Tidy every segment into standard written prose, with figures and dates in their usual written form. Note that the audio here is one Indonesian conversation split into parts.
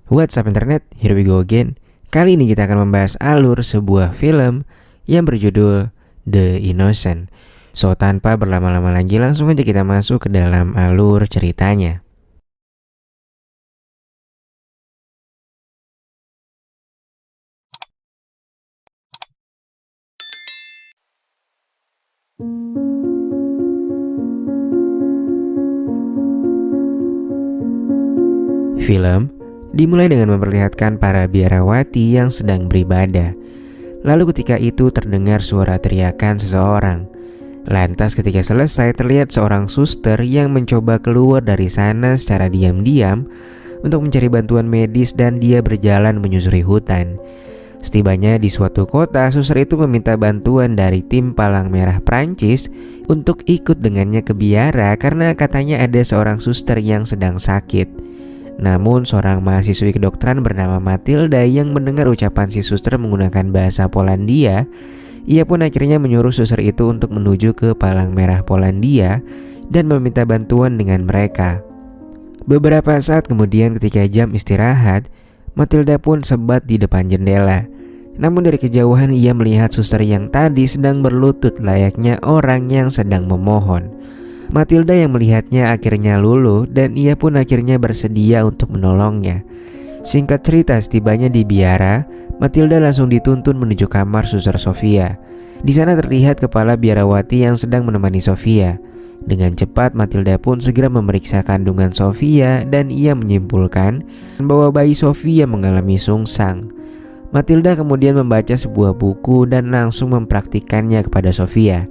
What's up internet, here we go again. Kali ini kita akan membahas alur sebuah film yang berjudul The Innocent. So tanpa berlama-lama lagi langsung aja kita masuk ke dalam alur ceritanya. Film dimulai dengan memperlihatkan para biarawati yang sedang beribadah. Lalu ketika itu terdengar suara teriakan seseorang. Lantas ketika selesai terlihat seorang suster yang mencoba keluar dari sana secara diam-diam untuk mencari bantuan medis dan dia berjalan menyusuri hutan. Setibanya di suatu kota, suster itu meminta bantuan dari tim Palang Merah Prancis untuk ikut dengannya ke biara karena katanya ada seorang suster yang sedang sakit. Namun seorang mahasiswi kedokteran bernama Matilda yang mendengar ucapan si suster menggunakan bahasa Polandia, ia pun akhirnya menyuruh suster itu untuk menuju ke Palang Merah Polandia dan meminta bantuan dengan mereka. Beberapa saat kemudian ketika jam istirahat, Matilda pun sebat di depan jendela. Namun dari kejauhan ia melihat suster yang tadi sedang berlutut layaknya orang yang sedang memohon. Matilda yang melihatnya akhirnya luluh dan ia pun akhirnya bersedia untuk menolongnya. Singkat cerita, setibanya di biara, Matilda langsung dituntun menuju kamar suster Sofia. Di sana terlihat kepala biarawati yang sedang menemani Sofia. Dengan cepat Matilda pun segera memeriksa kandungan Sofia dan ia menyimpulkan bahwa bayi Sofia mengalami sungsang. Matilda kemudian membaca sebuah buku dan langsung mempraktikkannya kepada Sofia.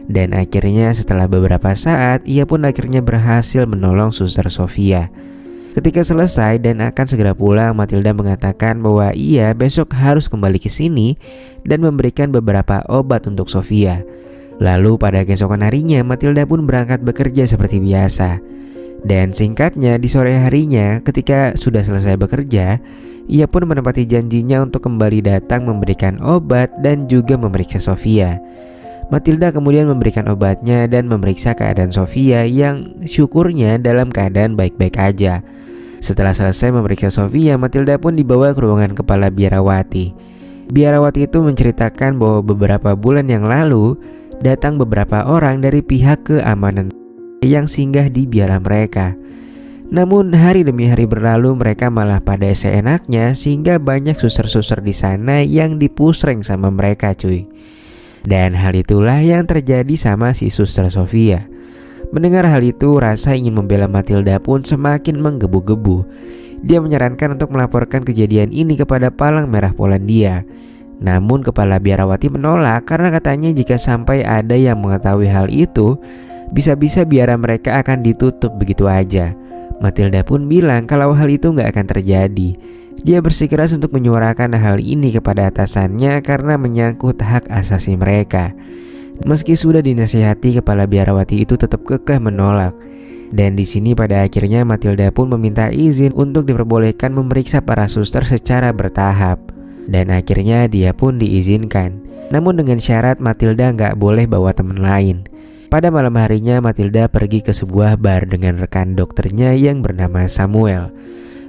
Dan akhirnya setelah beberapa saat ia pun akhirnya berhasil menolong suster Sofia. Ketika selesai dan akan segera pulang, Matilda mengatakan bahwa ia besok harus kembali ke sini dan memberikan beberapa obat untuk Sofia. Lalu pada keesokan harinya Matilda pun berangkat bekerja seperti biasa. Dan singkatnya di sore harinya ketika sudah selesai bekerja, ia pun menepati janjinya untuk kembali datang memberikan obat dan juga memeriksa Sofia. Matilda kemudian memberikan obatnya dan memeriksa keadaan Sofia yang syukurnya dalam keadaan baik-baik aja. Setelah selesai memeriksa Sofia, Matilda pun dibawa ke ruangan kepala biarawati. Biarawati itu menceritakan bahwa beberapa bulan yang lalu datang beberapa orang dari pihak keamanan yang singgah di biara mereka. Namun hari demi hari berlalu mereka malah pada seenaknya sehingga banyak suster-suster di sana yang dipusreng sama mereka cuy. Dan hal itulah yang terjadi sama si suster Sofia. Mendengar hal itu, rasa ingin membela Matilda pun semakin menggebu-gebu. Dia menyarankan untuk melaporkan kejadian ini kepada Palang Merah Polandia. Namun kepala biarawati menolak karena katanya jika sampai ada yang mengetahui hal itu, bisa-bisa biara mereka akan ditutup begitu aja. Matilda pun bilang kalau hal itu nggak akan terjadi. Dia bersikeras untuk menyuarakan hal ini kepada atasannya karena menyangkut hak asasi mereka. Meski sudah dinasihati, kepala biarawati itu tetap kekeh menolak. Dan di sini pada akhirnya Matilda pun meminta izin untuk diperbolehkan memeriksa para suster secara bertahap. Dan akhirnya dia pun diizinkan. Namun dengan syarat Matilda nggak boleh bawa teman lain. Pada malam harinya Matilda pergi ke sebuah bar dengan rekan dokternya yang bernama Samuel.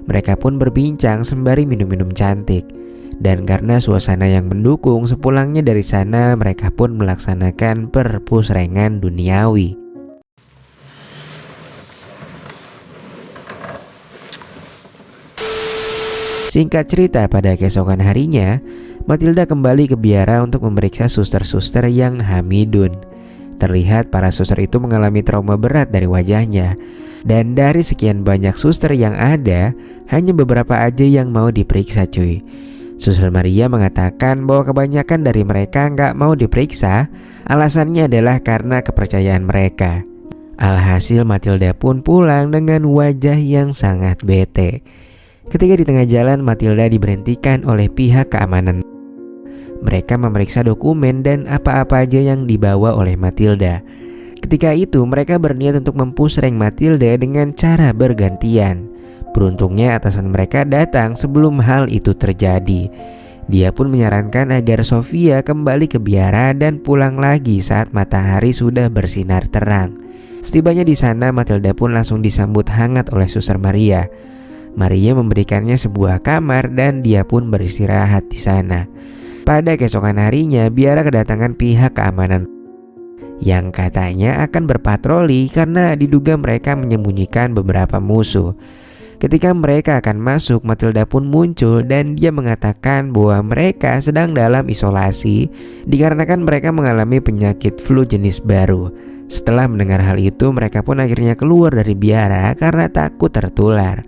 Mereka pun berbincang sembari minum-minum cantik. Dan karena suasana yang mendukung, sepulangnya dari sana mereka pun melaksanakan perpusrengan duniawi. Singkat cerita, pada keesokan harinya Matilda kembali ke biara untuk memeriksa suster-suster yang hamidun. Terlihat para suster itu mengalami trauma berat dari wajahnya. Dan dari sekian banyak suster yang ada, hanya beberapa aja yang mau diperiksa cuy. Suster Maria mengatakan bahwa kebanyakan dari mereka nggak mau diperiksa. Alasannya adalah karena kepercayaan mereka. Alhasil Matilda pun pulang dengan wajah yang sangat bete. Ketika di tengah jalan, Matilda diberhentikan oleh pihak keamanan. Mereka memeriksa dokumen dan apa-apa aja yang dibawa oleh Matilda. Ketika itu mereka berniat untuk mempusreng Matilda dengan cara bergantian. Beruntungnya atasan mereka datang sebelum hal itu terjadi. Dia pun menyarankan agar Sofia kembali ke biara dan pulang lagi saat matahari sudah bersinar terang. Setibanya di sana, Matilda pun langsung disambut hangat oleh Suster Maria. Maria memberikannya sebuah kamar dan dia pun beristirahat di sana. Pada keesokan harinya, biara kedatangan pihak keamanan yang katanya akan berpatroli karena diduga mereka menyembunyikan beberapa musuh. Ketika mereka akan masuk, Matilda pun muncul dan dia mengatakan bahwa mereka sedang dalam isolasi dikarenakan mereka mengalami penyakit flu jenis baru. Setelah mendengar hal itu, mereka pun akhirnya keluar dari biara karena takut tertular.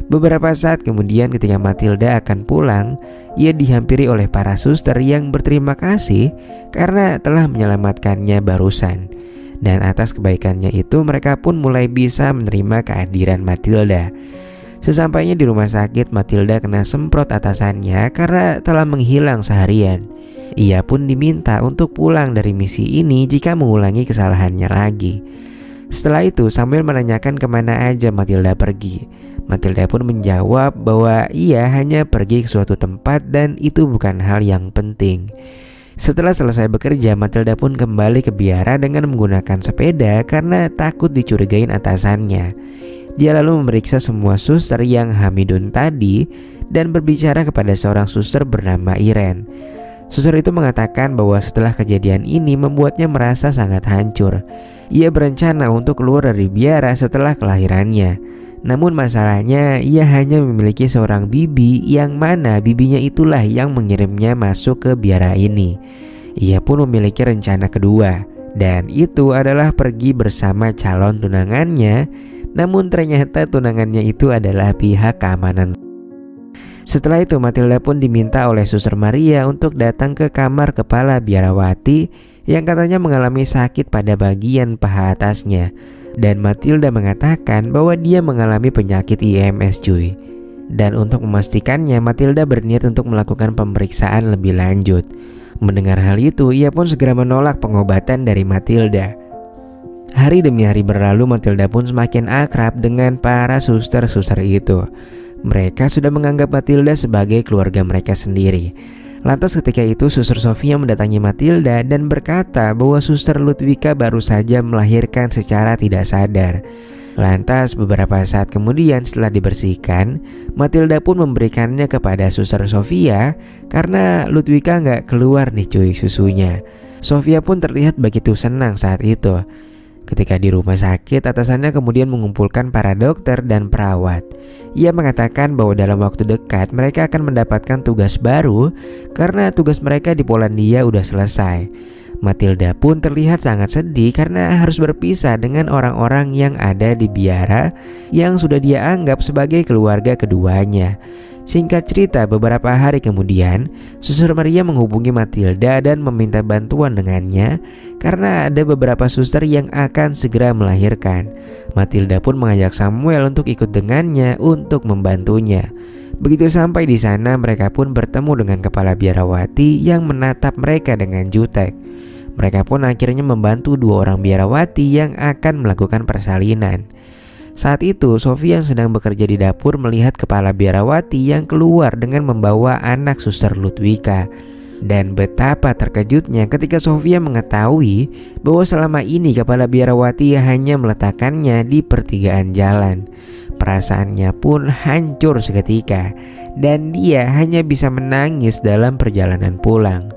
Beberapa saat kemudian ketika Matilda akan pulang, ia dihampiri oleh para suster yang berterima kasih karena telah menyelamatkannya barusan. Dan atas kebaikannya itu mereka pun mulai bisa menerima kehadiran Matilda. Sesampainya di rumah sakit, Matilda kena semprot atasannya karena telah menghilang seharian. Ia pun diminta untuk pulang dari misi ini jika mengulangi kesalahannya lagi. Setelah itu Samuel menanyakan kemana aja Matilda pergi. Matilda pun menjawab bahwa ia hanya pergi ke suatu tempat dan itu bukan hal yang penting. Setelah selesai bekerja, Matilda pun kembali ke biara dengan menggunakan sepeda karena takut dicurigain atasannya. Dia lalu memeriksa semua suster yang Hamidun tadi dan berbicara kepada seorang suster bernama Iren. Suster itu mengatakan bahwa setelah kejadian ini membuatnya merasa sangat hancur. Ia berencana untuk keluar dari biara setelah kelahirannya. Namun masalahnya ia hanya memiliki seorang bibi yang mana bibinya itulah yang mengirimnya masuk ke biara ini. Ia pun memiliki rencana kedua, dan itu adalah pergi bersama calon tunangannya. Namun ternyata tunangannya itu adalah pihak keamanan. Setelah itu Matilda pun diminta oleh Suster Maria untuk datang ke kamar kepala biarawati yang katanya mengalami sakit pada bagian paha atasnya. Dan Matilda mengatakan bahwa dia mengalami penyakit IMS cuy. Dan untuk memastikannya, Matilda berniat untuk melakukan pemeriksaan lebih lanjut. Mendengar hal itu, ia pun segera menolak pengobatan dari Matilda. Hari demi hari berlalu, Matilda pun semakin akrab dengan para suster-suster itu. Mereka sudah menganggap Matilda sebagai keluarga mereka sendiri. Lantas ketika itu Suster Sofia mendatangi Matilda dan berkata bahwa Suster Ludwika baru saja melahirkan secara tidak sadar. Lantas beberapa saat kemudian setelah dibersihkan, Matilda pun memberikannya kepada Suster Sofia karena Ludwika nggak keluar nih cuy susunya. Sofia pun terlihat begitu senang saat itu. Ketika di rumah sakit, atasannya kemudian mengumpulkan para dokter dan perawat. Ia mengatakan bahwa dalam waktu dekat mereka akan mendapatkan tugas baru karena tugas mereka di Polandia udah selesai. Matilda pun terlihat sangat sedih karena harus berpisah dengan orang-orang yang ada di biara yang sudah dia anggap sebagai keluarga keduanya. Singkat cerita, beberapa hari kemudian Suster Maria menghubungi Matilda dan meminta bantuan dengannya karena ada beberapa suster yang akan segera melahirkan. Matilda pun mengajak Samuel untuk ikut dengannya untuk membantunya. Begitu sampai di sana, mereka pun bertemu dengan kepala biarawati yang menatap mereka dengan jutek. Mereka pun akhirnya membantu dua orang biarawati yang akan melakukan persalinan. Saat itu Sofia yang sedang bekerja di dapur melihat kepala biarawati yang keluar dengan membawa anak Suster Ludwika. Dan betapa terkejutnya ketika Sofia mengetahui bahwa selama ini kepala biarawati hanya meletakkannya di pertigaan jalan. Perasaannya pun hancur seketika dan dia hanya bisa menangis dalam perjalanan pulang.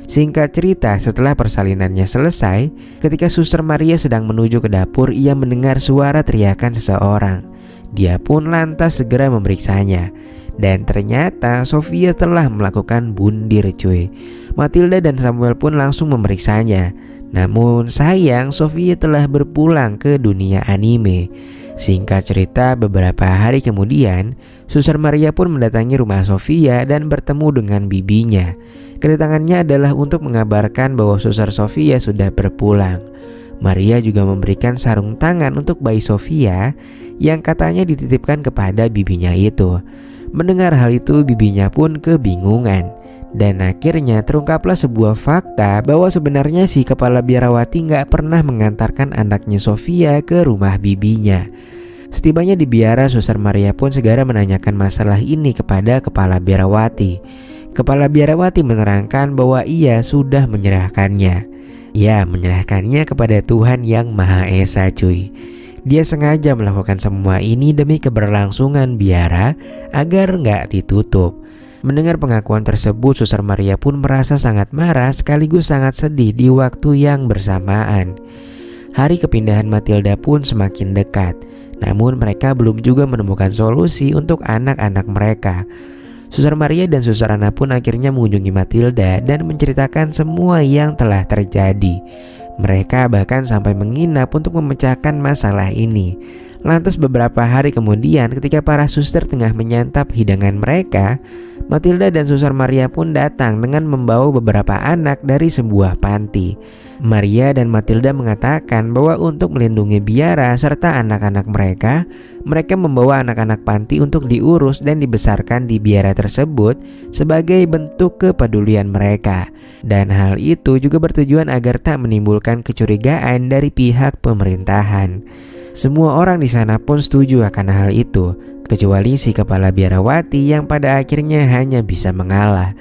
Singkat cerita, setelah persalinannya selesai, ketika Suster Maria sedang menuju ke dapur, ia mendengar suara teriakan seseorang. Dia pun lantas segera memeriksanya. Dan ternyata Sofia telah melakukan bundir cuy. Matilda dan Samuel pun langsung memeriksanya. Namun sayang, Sofia telah berpulang ke dunia anime. Singkat cerita, beberapa hari kemudian Suster Maria pun mendatangi rumah Sofia dan bertemu dengan bibinya. Kedatangannya adalah untuk mengabarkan bahwa Suster Sofia sudah berpulang. Maria juga memberikan sarung tangan untuk bayi Sofia yang katanya dititipkan kepada bibinya itu. Mendengar hal itu, bibinya pun kebingungan. Dan akhirnya terungkaplah sebuah fakta bahwa sebenarnya si kepala biarawati gak pernah mengantarkan anaknya Sofia ke rumah bibinya. Setibanya di biara, Suster Maria pun segera menanyakan masalah ini kepada kepala biarawati. Kepala biarawati menerangkan bahwa ia sudah menyerahkannya. Ya, menyerahkannya kepada Tuhan yang Maha Esa cuy. Dia sengaja melakukan semua ini demi keberlangsungan biara agar nggak ditutup. Mendengar pengakuan tersebut, Suster Maria pun merasa sangat marah sekaligus sangat sedih di waktu yang bersamaan. Hari kepindahan Matilda pun semakin dekat, namun mereka belum juga menemukan solusi untuk anak-anak mereka. Suster Maria dan Suster Ana pun akhirnya mengunjungi Matilda dan menceritakan semua yang telah terjadi. Mereka bahkan sampai menginap untuk memecahkan masalah ini. Lantas beberapa hari kemudian, ketika para suster tengah menyantap hidangan mereka, Matilda dan Suster Maria pun datang dengan membawa beberapa anak dari sebuah panti. Maria dan Matilda mengatakan bahwa untuk melindungi biara serta anak-anak mereka, mereka membawa anak-anak panti untuk diurus dan dibesarkan di biara tersebut sebagai bentuk kepedulian mereka. Dan hal itu juga bertujuan agar tak menimbulkan kecurigaan dari pihak pemerintahan. Semua orang di sana pun setuju akan hal itu, kecuali si kepala biarawati yang pada akhirnya hanya bisa mengalah.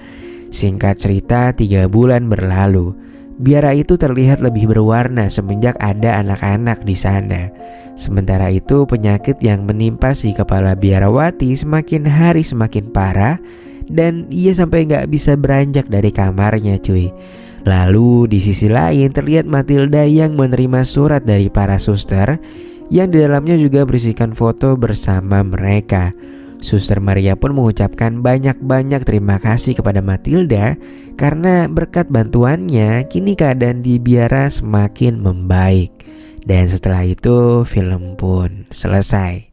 Singkat cerita, 3 bulan berlalu. Biara itu terlihat lebih berwarna semenjak ada anak-anak di sana. Sementara itu, penyakit yang menimpa si kepala biarawati semakin hari semakin parah, dan ia sampai gak bisa beranjak dari kamarnya, cuy. Lalu di sisi lain terlihat Matilda yang menerima surat dari para suster yang di dalamnya juga berisikan foto bersama mereka. Suster Maria pun mengucapkan banyak-banyak terima kasih kepada Matilda karena berkat bantuannya kini keadaan di biara semakin membaik. Dan setelah itu film pun selesai.